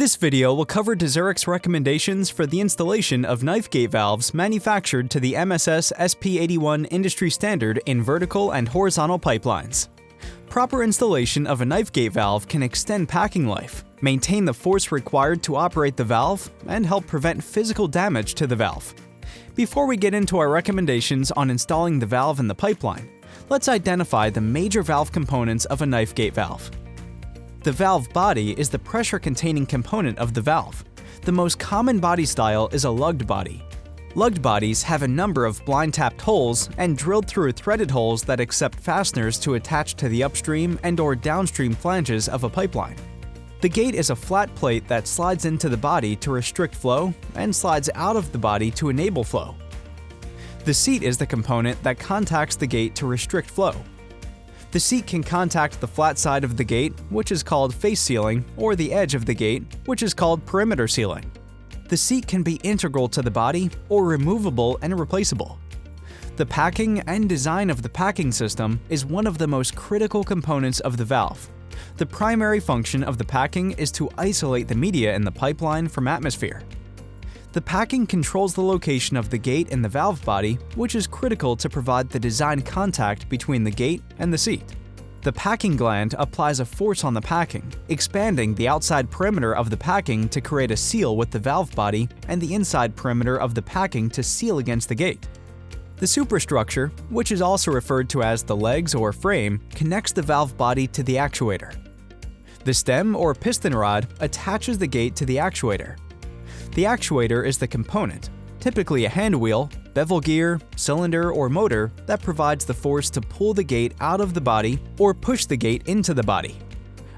This video will cover DeZURIK's recommendations for the installation of knife gate valves manufactured to the MSS SP81 industry standard in vertical and horizontal pipelines. Proper installation of a knife gate valve can extend packing life, maintain the force required to operate the valve, and help prevent physical damage to the valve. Before we get into our recommendations on installing the valve in the pipeline, let's identify the major valve components of a knife gate valve. The valve body is the pressure-containing component of the valve. The most common body style is a lugged body. Lugged bodies have a number of blind-tapped holes and drilled through threaded holes that accept fasteners to attach to the upstream and/or downstream flanges of a pipeline. The gate is a flat plate that slides into the body to restrict flow and slides out of the body to enable flow. The seat is the component that contacts the gate to restrict flow. The seat can contact the flat side of the gate, which is called face sealing, or the edge of the gate, which is called perimeter sealing. The seat can be integral to the body or removable and replaceable. The packing and design of the packing system is one of the most critical components of the valve. The primary function of the packing is to isolate the media in the pipeline from atmosphere. The packing controls the location of the gate in the valve body, which is critical to provide the design contact between the gate and the seat. The packing gland applies a force on the packing, expanding the outside perimeter of the packing to create a seal with the valve body and the inside perimeter of the packing to seal against the gate. The superstructure, which is also referred to as the legs or frame, connects the valve body to the actuator. The stem or piston rod attaches the gate to the actuator. The actuator is the component, typically a hand wheel, bevel gear, cylinder, or motor that provides the force to pull the gate out of the body or push the gate into the body.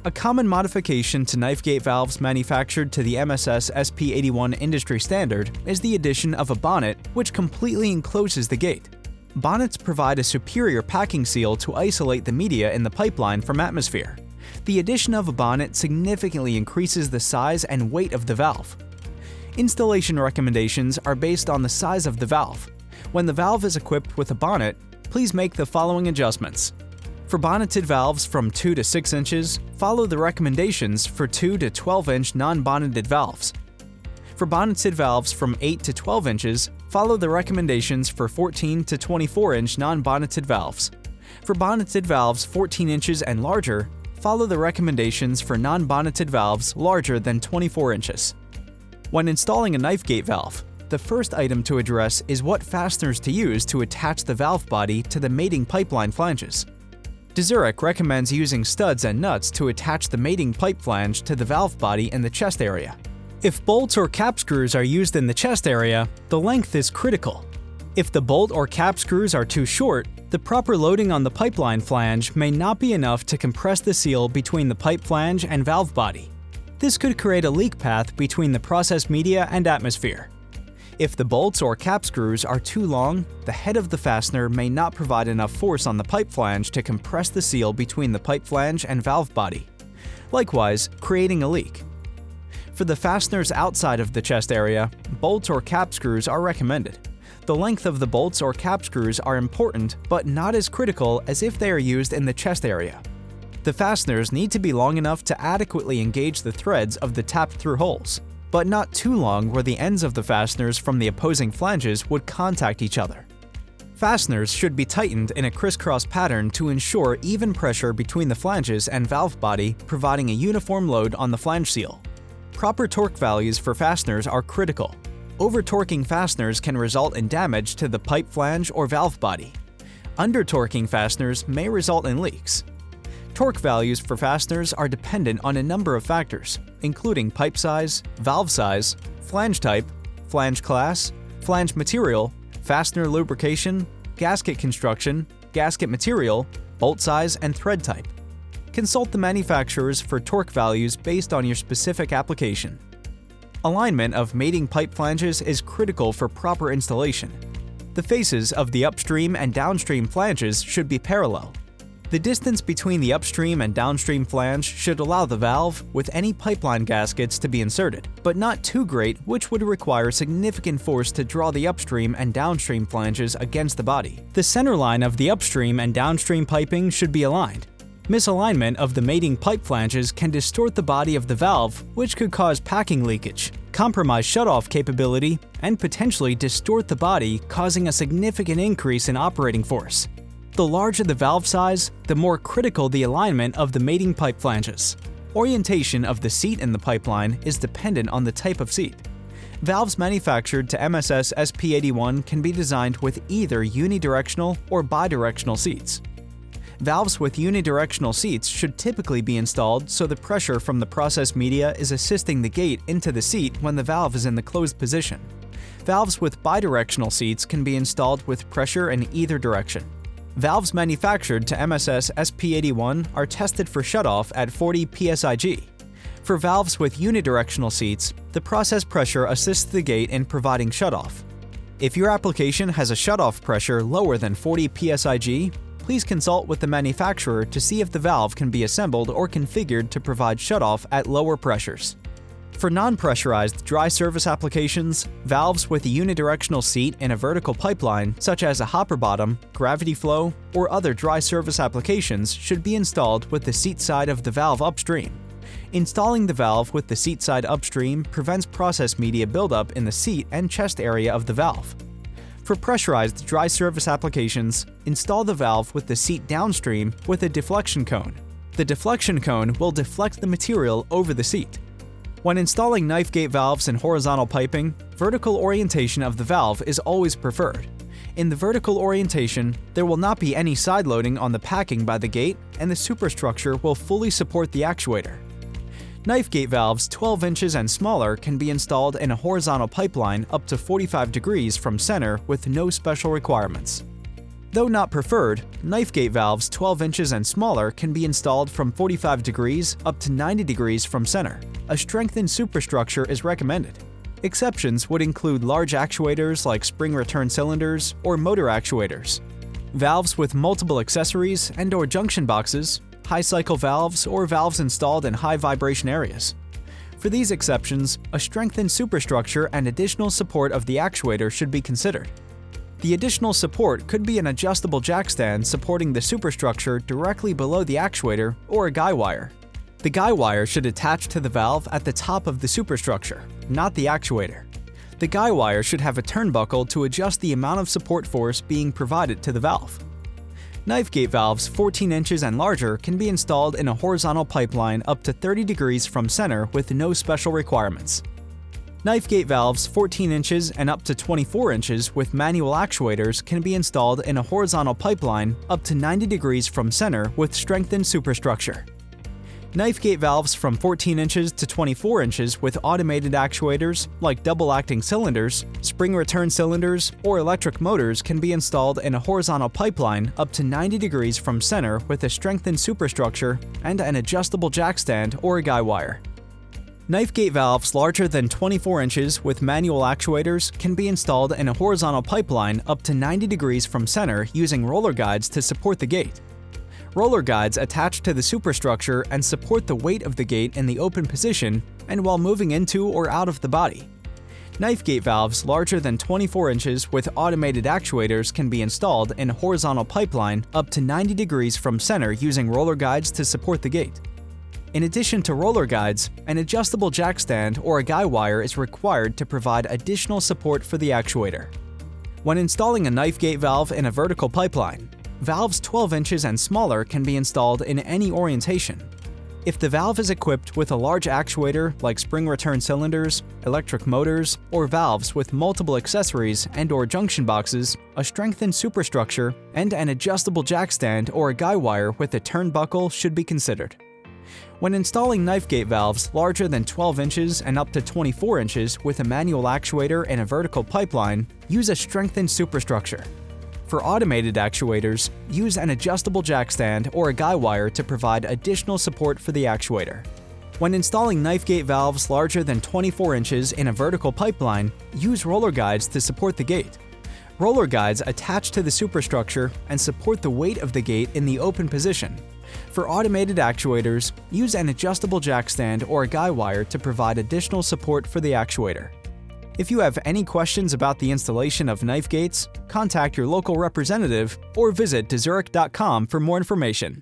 A common modification to knife gate valves manufactured to the MSS SP81 industry standard is the addition of a bonnet which completely encloses the gate. Bonnets provide a superior packing seal to isolate the media in the pipeline from atmosphere. The addition of a bonnet significantly increases the size and weight of the valve. Installation recommendations are based on the size of the valve. When the valve is equipped with a bonnet, please make the following adjustments. For bonneted valves from 2 to 6 inches, follow the recommendations for 2 to 12-inch non-bonneted valves. For bonneted valves from 8 to 12 inches, follow the recommendations for 14 to 24-inch non-bonneted valves. For bonneted valves 14 inches and larger, follow the recommendations for non-bonneted valves larger than 24 inches. When installing a knife gate valve, the first item to address is what fasteners to use to attach the valve body to the mating pipeline flanges. DeZURIK recommends using studs and nuts to attach the mating pipe flange to the valve body in the chest area. If bolts or cap screws are used in the chest area, the length is critical. If the bolt or cap screws are too short, the proper loading on the pipeline flange may not be enough to compress the seal between the pipe flange and valve body. This could create a leak path between the process media and atmosphere. If the bolts or cap screws are too long, the head of the fastener may not provide enough force on the pipe flange to compress the seal between the pipe flange and valve body, likewise creating a leak. For the fasteners outside of the chest area, bolts or cap screws are recommended. The length of the bolts or cap screws are important, but not as critical as if they are used in the chest area. The fasteners need to be long enough to adequately engage the threads of the tapped-through holes, but not too long where the ends of the fasteners from the opposing flanges would contact each other. Fasteners should be tightened in a crisscross pattern to ensure even pressure between the flanges and valve body, providing a uniform load on the flange seal. Proper torque values for fasteners are critical. Over-torquing fasteners can result in damage to the pipe flange or valve body. Under-torquing fasteners may result in leaks. Torque values for fasteners are dependent on a number of factors, including pipe size, valve size, flange type, flange class, flange material, fastener lubrication, gasket construction, gasket material, bolt size, and thread type. Consult the manufacturers for torque values based on your specific application. Alignment of mating pipe flanges is critical for proper installation. The faces of the upstream and downstream flanges should be parallel. The distance between the upstream and downstream flange should allow the valve with any pipeline gaskets to be inserted, but not too great, which would require significant force to draw the upstream and downstream flanges against the body. The center line of the upstream and downstream piping should be aligned. Misalignment of the mating pipe flanges can distort the body of the valve, which could cause packing leakage, compromise shutoff capability, and potentially distort the body, causing a significant increase in operating force. The larger the valve size, the more critical the alignment of the mating pipe flanges. Orientation of the seat in the pipeline is dependent on the type of seat. Valves manufactured to MSS SP81 can be designed with either unidirectional or bidirectional seats. Valves with unidirectional seats should typically be installed so the pressure from the process media is assisting the gate into the seat when the valve is in the closed position. Valves with bidirectional seats can be installed with pressure in either direction. Valves manufactured to MSS SP81 are tested for shutoff at 40 psig. For valves with unidirectional seats, the process pressure assists the gate in providing shutoff. If your application has a shutoff pressure lower than 40 psig, please consult with the manufacturer to see if the valve can be assembled or configured to provide shutoff at lower pressures. For non-pressurized dry service applications, valves with a unidirectional seat in a vertical pipeline, such as a hopper bottom, gravity flow, or other dry service applications, should be installed with the seat side of the valve upstream. Installing the valve with the seat side upstream prevents process media buildup in the seat and chest area of the valve. For pressurized dry service applications, install the valve with the seat downstream with a deflection cone. The deflection cone will deflect the material over the seat. When installing knife gate valves in horizontal piping, vertical orientation of the valve is always preferred. In the vertical orientation, there will not be any side loading on the packing by the gate, and the superstructure will fully support the actuator. Knife gate valves 12 inches and smaller can be installed in a horizontal pipeline up to 45 degrees from center with no special requirements. Though not preferred, knife gate valves 12 inches and smaller can be installed from 45 degrees up to 90 degrees from center. A strengthened superstructure is recommended. Exceptions would include large actuators like spring return cylinders or motor actuators, valves with multiple accessories and/or junction boxes, high-cycle valves, or valves installed in high-vibration areas. For these exceptions, a strengthened superstructure and additional support of the actuator should be considered. The additional support could be an adjustable jack stand supporting the superstructure directly below the actuator or a guy wire. The guy wire should attach to the valve at the top of the superstructure, not the actuator. The guy wire should have a turnbuckle to adjust the amount of support force being provided to the valve. Knife gate valves 14 inches and larger can be installed in a horizontal pipeline up to 30 degrees from center with no special requirements. Knife gate valves 14 inches and up to 24 inches with manual actuators can be installed in a horizontal pipeline up to 90 degrees from center with strengthened superstructure. Knife gate valves from 14 inches to 24 inches with automated actuators like double-acting cylinders, spring return cylinders, or electric motors can be installed in a horizontal pipeline up to 90 degrees from center with a strengthened superstructure and an adjustable jack stand or a guy wire. Knife gate valves larger than 24 inches with manual actuators can be installed in a horizontal pipeline up to 90 degrees from center using roller guides to support the gate. Roller guides attach to the superstructure and support the weight of the gate in the open position and while moving into or out of the body. Knife gate valves larger than 24 inches with automated actuators can be installed in a horizontal pipeline up to 90 degrees from center using roller guides to support the gate. In addition to roller guides, an adjustable jack stand or a guy wire is required to provide additional support for the actuator. When installing a knife gate valve in a vertical pipeline, valves 12 inches and smaller can be installed in any orientation. If the valve is equipped with a large actuator like spring return cylinders, electric motors, or valves with multiple accessories and/or junction boxes, a strengthened superstructure, and an adjustable jack stand or a guy wire with a turnbuckle should be considered. When installing knife gate valves larger than 12 inches and up to 24 inches with a manual actuator in a vertical pipeline, use a strengthened superstructure. For automated actuators, use an adjustable jack stand or a guy wire to provide additional support for the actuator. When installing knife gate valves larger than 24 inches in a vertical pipeline, use roller guides to support the gate. Roller guides attach to the superstructure and support the weight of the gate in the open position. For automated actuators, use an adjustable jack stand or a guy wire to provide additional support for the actuator. If you have any questions about the installation of knife gates, contact your local representative or visit DeZURIK.com for more information.